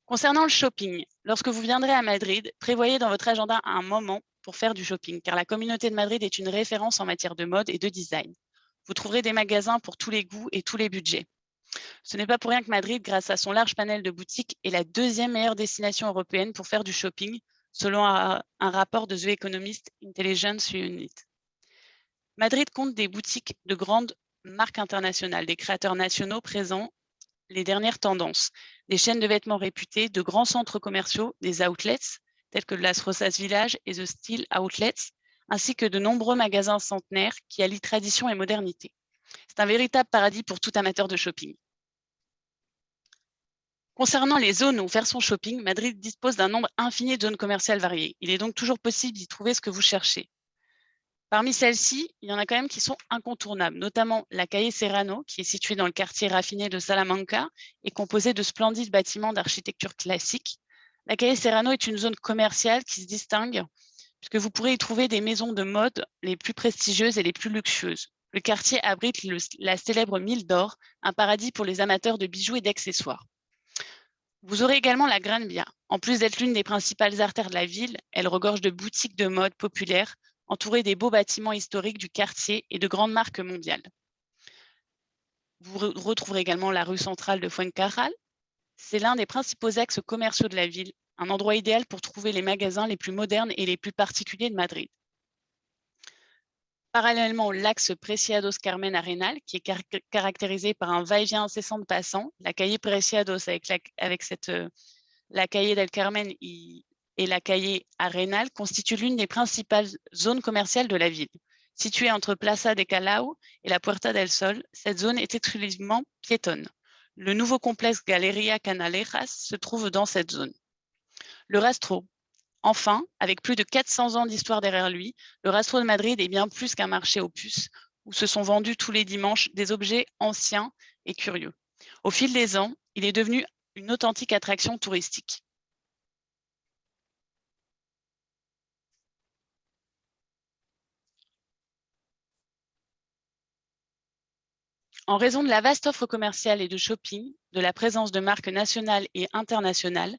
Concernant le shopping, lorsque vous viendrez à Madrid, prévoyez dans votre agenda un moment pour faire du shopping, car la communauté de Madrid est une référence en matière de mode et de design. Vous trouverez des magasins pour tous les goûts et tous les budgets. Ce n'est pas pour rien que Madrid, grâce à son large panel de boutiques, est la 2e meilleure destination européenne pour faire du shopping, selon un rapport de The Economist Intelligence Unit. Madrid compte des boutiques de grandes marques internationales, des créateurs nationaux présents les dernières tendances, des chaînes de vêtements réputées, de grands centres commerciaux, des outlets, tels que Las Rosas Village et The Steel Outlets, ainsi que de nombreux magasins centenaires qui allient tradition et modernité. C'est un véritable paradis pour tout amateur de shopping. Concernant les zones où faire son shopping, Madrid dispose d'un nombre infini de zones commerciales variées. Il est donc toujours possible d'y trouver ce que vous cherchez. Parmi celles-ci, il y en a quand même qui sont incontournables, notamment la Calle Serrano, qui est située dans le quartier raffiné de Salamanca et composée de splendides bâtiments d'architecture classique. La Calle Serrano est une zone commerciale qui se distingue puisque vous pourrez y trouver des maisons de mode les plus prestigieuses et les plus luxueuses. Le quartier abrite la célèbre Mine d'Or, un paradis pour les amateurs de bijoux et d'accessoires. Vous aurez également la Gran Via. En plus d'être l'une des principales artères de la ville, elle regorge de boutiques de mode populaires, entourées des beaux bâtiments historiques du quartier et de grandes marques mondiales. Vous retrouverez également la rue centrale de Fuencarral. C'est l'un des principaux axes commerciaux de la ville, un endroit idéal pour trouver les magasins les plus modernes et les plus particuliers de Madrid. Parallèlement, l'axe Preciados Carmen Arenal, qui est caractérisé par un va-et-vient incessant de passants, la calle Preciados la calle del Carmen et la calle Arenal constituent l'une des principales zones commerciales de la ville. Située entre Plaza de Callao et la Puerta del Sol, cette zone est exclusivement piétonne. Le nouveau complexe Galeria Canalejas se trouve dans cette zone. Le Rastro. Enfin, avec plus de 400 ans d'histoire derrière lui, le Rastro de Madrid est bien plus qu'un marché aux puces où se sont vendus tous les dimanches des objets anciens et curieux. Au fil des ans, il est devenu une authentique attraction touristique. En raison de la vaste offre commerciale et de shopping, de la présence de marques nationales et internationales,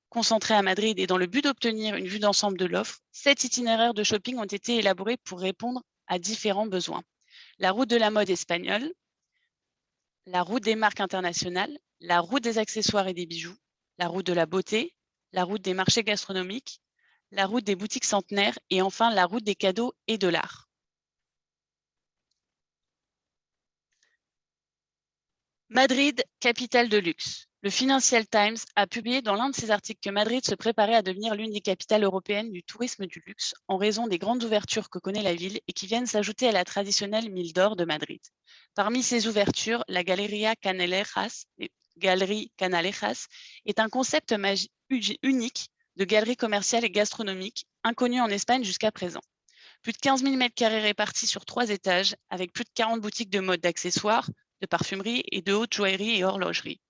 concentrés à Madrid et dans le but d'obtenir une vue d'ensemble de l'offre, 7 itinéraires de shopping ont été élaborés pour répondre à différents besoins. La route de la mode espagnole, la route des marques internationales, la route des accessoires et des bijoux, la route de la beauté, la route des marchés gastronomiques, la route des boutiques centenaires et enfin la route des cadeaux et de l'art. Madrid, capitale de luxe. Le Financial Times a publié dans l'un de ses articles que Madrid se préparait à devenir l'une des capitales européennes du tourisme du luxe en raison des grandes ouvertures que connaît la ville et qui viennent s'ajouter à la traditionnelle Mille d'Or de Madrid. Parmi ces ouvertures, la Galeria Canalejas, est un concept unique de galerie commerciale et gastronomique, inconnu en Espagne jusqu'à présent. Plus de 15 000 m² répartis sur 3 étages, avec plus de 40 boutiques de mode, d'accessoires, de parfumerie et de haute joaillerie et horlogerie.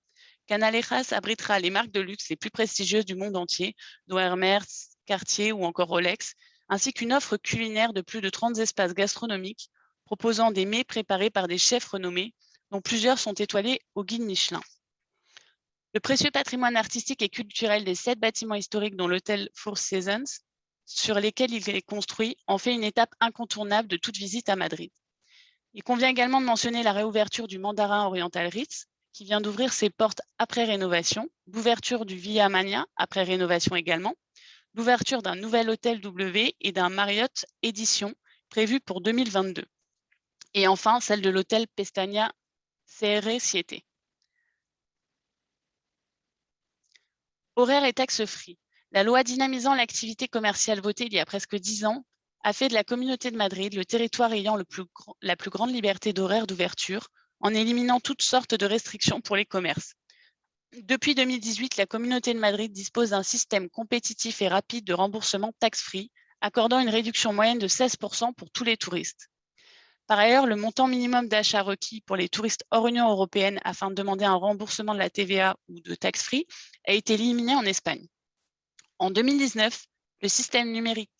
Canalejas abritera les marques de luxe les plus prestigieuses du monde entier, dont Hermès, Cartier ou encore Rolex, ainsi qu'une offre culinaire de plus de 30 espaces gastronomiques proposant des mets préparés par des chefs renommés, dont plusieurs sont étoilés au guide Michelin. Le précieux patrimoine artistique et culturel des 7 bâtiments historiques, dont l'hôtel Four Seasons, sur lesquels il est construit, en fait une étape incontournable de toute visite à Madrid. Il convient également de mentionner la réouverture du Mandarin Oriental Ritz, qui vient d'ouvrir ses portes après rénovation, l'ouverture du Villa Mania après rénovation également, l'ouverture d'un nouvel hôtel W et d'un Marriott Édition prévu pour 2022. Et enfin, celle de l'hôtel Pestaña CR Siete. Horaires et taxes free. La loi dynamisant l'activité commerciale votée il y a presque 10 ans a fait de la Communauté de Madrid le territoire ayant la plus grande liberté d'horaire d'ouverture, en éliminant toutes sortes de restrictions pour les commerces. Depuis 2018, la Communauté de Madrid dispose d'un système compétitif et rapide de remboursement tax-free, accordant une réduction moyenne de 16% pour tous les touristes. Par ailleurs, le montant minimum d'achat requis pour les touristes hors Union européenne afin de demander un remboursement de la TVA ou de tax-free a été éliminé en Espagne. En 2019, le système numérique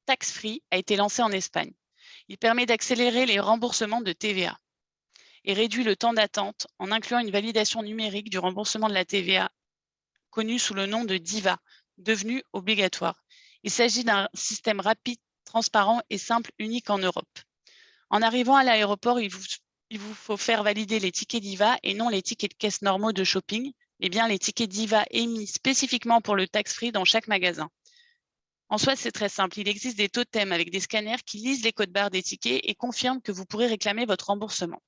tax-free a été lancé en Espagne. Il permet d'accélérer les remboursements de TVA et réduit le temps d'attente en incluant une validation numérique du remboursement de la TVA, connue sous le nom de DIVA, devenu obligatoire. Il s'agit d'un système rapide, transparent et simple, unique en Europe. En arrivant à l'aéroport, il vous faut faire valider les tickets DIVA et non les tickets de caisse normaux de shopping, mais bien les tickets DIVA émis spécifiquement pour le tax-free dans chaque magasin. En soi, c'est très simple. Il existe des totems avec des scanners qui lisent les codes barres des tickets et confirment que vous pourrez réclamer votre remboursement.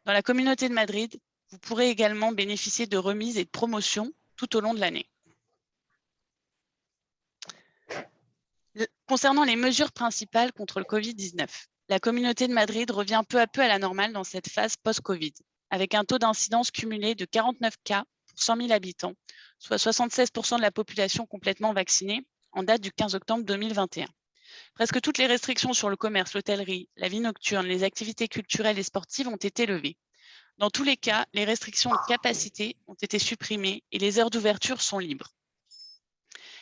Dans la Communauté de Madrid, vous pourrez également bénéficier de remises et de promotions tout au long de l'année. Concernant les mesures principales contre le Covid-19, la Communauté de Madrid revient peu à peu à la normale dans cette phase post-Covid, avec un taux d'incidence cumulé de 49 cas pour 100 000 habitants, soit 76% de la population complètement vaccinée en date du 15 octobre 2021. Presque toutes les restrictions sur le commerce, l'hôtellerie, la vie nocturne, les activités culturelles et sportives ont été levées. Dans tous les cas, les restrictions de capacité ont été supprimées et les heures d'ouverture sont libres.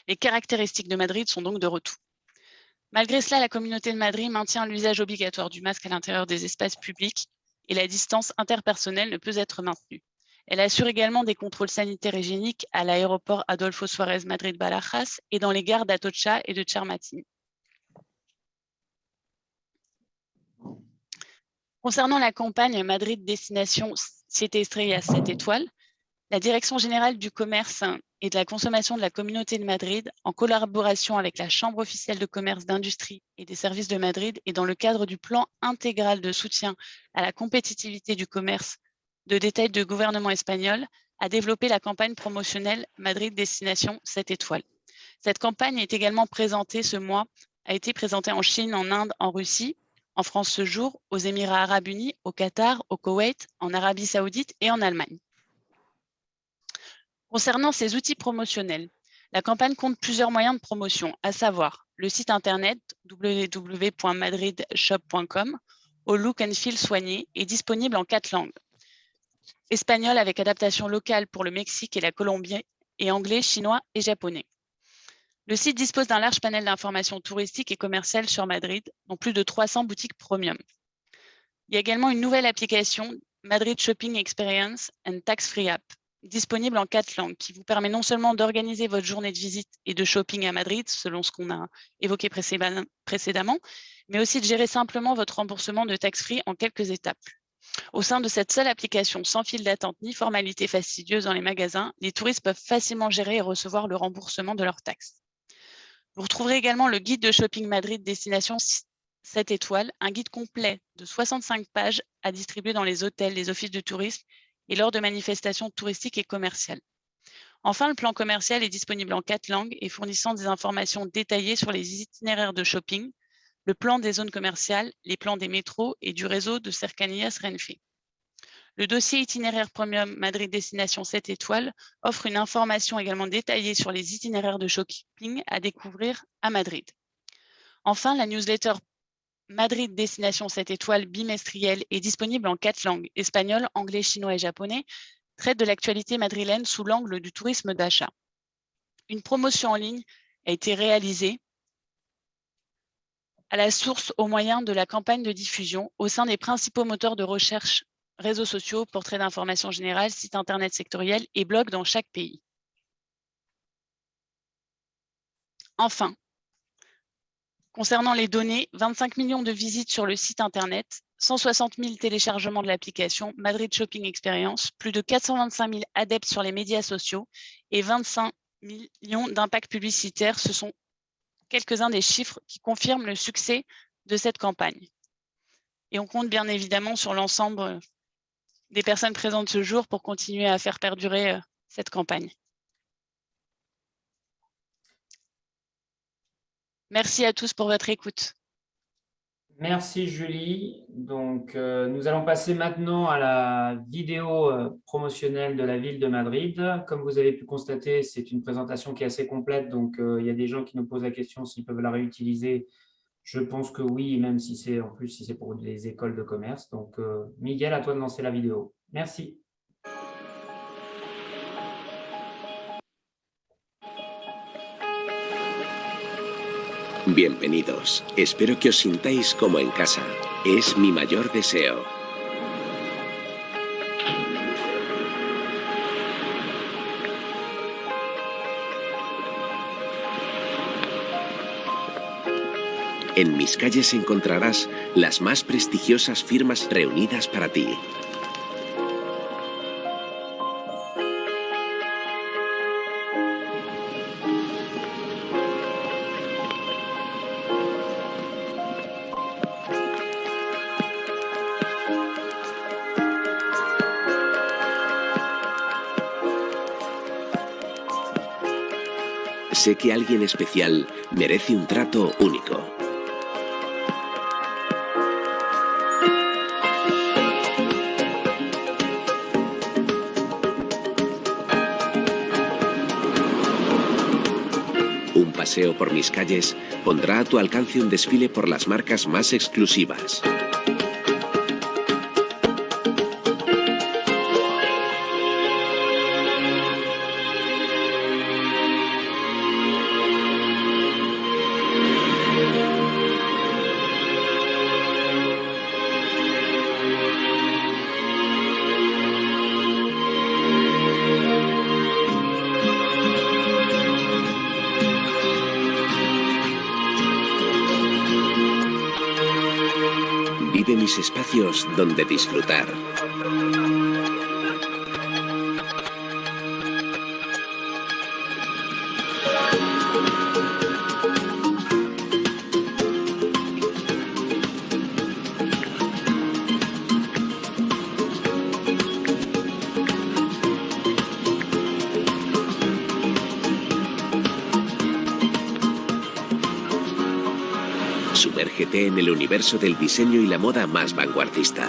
Les caractéristiques de Madrid sont donc de retour. Malgré cela, la Communauté de Madrid maintient l'usage obligatoire du masque à l'intérieur des espaces publics et la distance interpersonnelle ne peut être maintenue. Elle assure également des contrôles sanitaires et hygiéniques à l'aéroport Adolfo Suárez Madrid-Barajas et dans les gares d'Atocha et de Chamartín. Concernant la campagne Madrid Destination 7 Estrellas 7 étoiles, la Direction générale du commerce et de la consommation de la Communauté de Madrid, en collaboration avec la Chambre officielle de commerce, d'industrie et des services de Madrid et dans le cadre du plan intégral de soutien à la compétitivité du commerce de détail du gouvernement espagnol, a développé la campagne promotionnelle Madrid Destination 7 étoiles. Cette campagne est également présentée ce mois, a été présentée en Chine, en Inde, en Russie, en France ce jour, aux Émirats arabes unis, au Qatar, au Koweït, en Arabie saoudite et en Allemagne. Concernant ces outils promotionnels, la campagne compte plusieurs moyens de promotion, à savoir le site internet www.madridshop.com, au look and feel soigné et disponible en 4 langues. Espagnol avec adaptation locale pour le Mexique et la Colombie, et anglais, chinois et japonais. Le site dispose d'un large panel d'informations touristiques et commerciales sur Madrid, dont plus de 300 boutiques premium. Il y a également une nouvelle application, Madrid Shopping Experience and Tax Free App, disponible en 4 langues, qui vous permet non seulement d'organiser votre journée de visite et de shopping à Madrid, selon ce qu'on a évoqué précédemment, mais aussi de gérer simplement votre remboursement de tax free en quelques étapes. Au sein de cette seule application, sans fil d'attente ni formalité fastidieuse dans les magasins, les touristes peuvent facilement gérer et recevoir le remboursement de leurs taxes. Vous retrouverez également le guide de Shopping Madrid Destination 7 étoiles, un guide complet de 65 pages à distribuer dans les hôtels, les offices de tourisme et lors de manifestations touristiques et commerciales. Enfin, le plan commercial est disponible en 4 langues et fournissant des informations détaillées sur les itinéraires de shopping, le plan des zones commerciales, les plans des métros et du réseau de Cercanías Renfe. Le dossier itinéraire premium Madrid Destination 7 étoiles offre une information également détaillée sur les itinéraires de shopping à découvrir à Madrid. Enfin, la newsletter Madrid Destination 7 étoiles bimestrielle est disponible en 4 langues, espagnol, anglais, chinois et japonais, traite de l'actualité madrilène sous l'angle du tourisme d'achat. Une promotion en ligne a été réalisée à la source au moyen de la campagne de diffusion au sein des principaux moteurs de recherche, réseaux sociaux, portraits d'information générale, sites internet sectoriels et blogs dans chaque pays. Enfin, concernant les données, 25 millions de visites sur le site internet, 160 000 téléchargements de l'application Madrid Shopping Experience, plus de 425 000 adeptes sur les médias sociaux et 25 millions d'impacts publicitaires, ce sont quelques-uns des chiffres qui confirment le succès de cette campagne. Et on compte bien évidemment sur l'ensemble des personnes présentes ce jour pour continuer à faire perdurer cette campagne. Merci à tous pour votre écoute. Merci Julie. Donc, nous allons passer maintenant à la vidéo promotionnelle de la ville de Madrid. Comme vous avez pu constater, c'est une présentation qui est assez complète. Donc, il y a des gens qui nous posent la question s'ils peuvent la réutiliser. Je pense que oui, même si c'est en plus si c'est pour les écoles de commerce. Donc, Miguel, à toi de lancer la vidéo. Merci. Bienvenidos. Espero que os sintáis como en casa. Es mi mayor deseo. En mis calles encontrarás las más prestigiosas firmas reunidas para ti. Sé que alguien especial merece un trato único. Un paseo por mis calles pondrá a tu alcance un desfile por las marcas más exclusivas. mis espacios donde disfrutar. Sumérgete en el universo del diseño y la moda más vanguardista.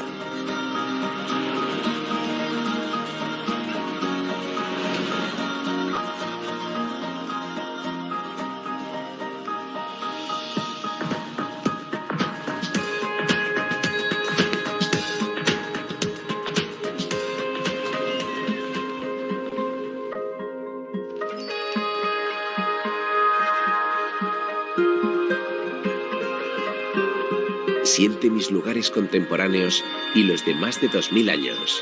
Siente mis lugares contemporáneos y los de más de 2000 años.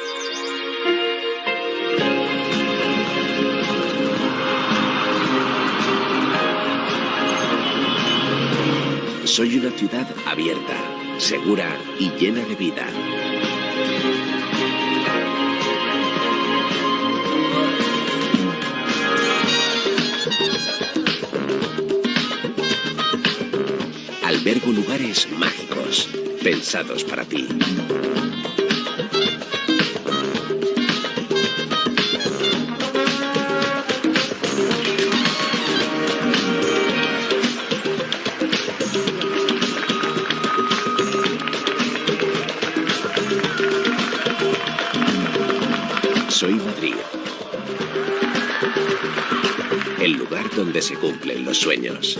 Soy una ciudad abierta, segura y llena de vida. Albergo lugares mágicos, pensados para ti. Soy Madrid, el lugar donde se cumplen los sueños.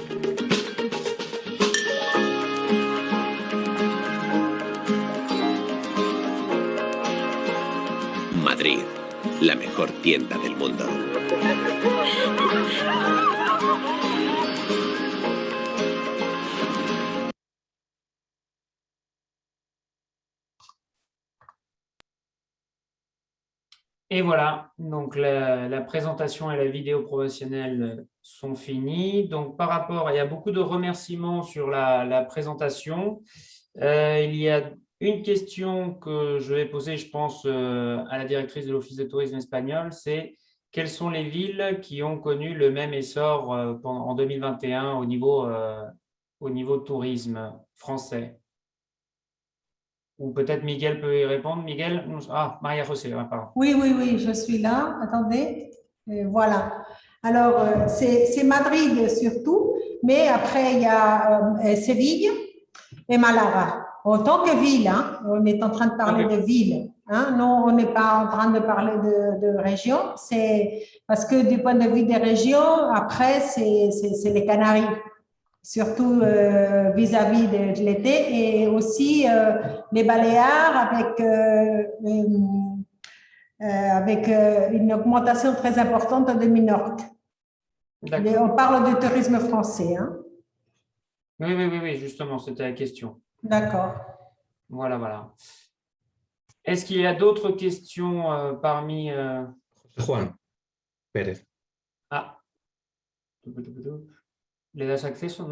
Madrid, la mejor tienda del mundo. Et voilà, donc la présentation et la vidéo promotionnelle sont finies. Donc par rapport, il y a beaucoup de remerciements sur la présentation. Il y a une question que je vais poser, je pense, à la directrice de l'Office de tourisme espagnol, c'est quelles sont les villes qui ont connu le même essor en 2021 au niveau tourisme français? Ou peut-être Miguel peut y répondre. Miguel? Ah, Maria José, pardon. Oui, je suis là. Attendez. Voilà. Alors, c'est Madrid surtout, mais après, il y a Séville et Malaga. En tant que ville, hein, on est en train de parler de ville. Hein, non, on n'est pas en train de parler de région. C'est parce que du point de vue des régions, après, c'est les Canaries. Surtout vis-à-vis de l'été, et aussi les Baléares avec une augmentation très importante de Minorque. On parle du tourisme français. Hein? Oui, justement, c'était la question. D'accord. Voilà. Est-ce qu'il y a d'autres questions parmi… Juan Pérez. Ah. ¿Le das acceso?